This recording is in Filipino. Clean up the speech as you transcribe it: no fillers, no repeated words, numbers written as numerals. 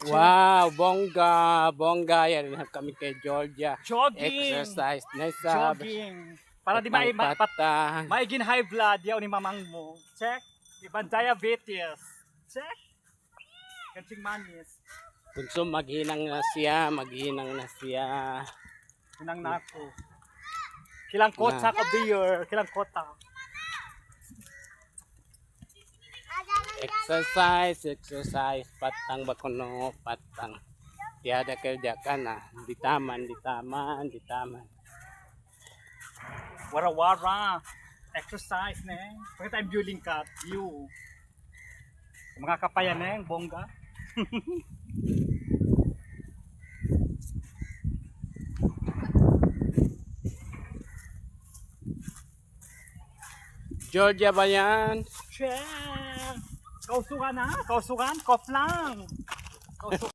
Wow, bongga, bongga. Yan na kami kay Georgia. Jogging. Exercise na sa Jogging. Para di patang. maigin high blood yaw ni mamang mo. Check. Ibang diabetes. Check. Kancing manis. Kunso maghinang na siya, Inang nako. Kilang kotsa of the year. Kilang kota. Exercise, patang bakuno, patang. Tiada kerja kana, ditaman. Wara-wara. Exercise ne. Pagka time viewing cut, view. Mga kapayan ne, bongga. Georgia ba yan? Check. Kausugan na, kausugan, kof lang. Kausugan.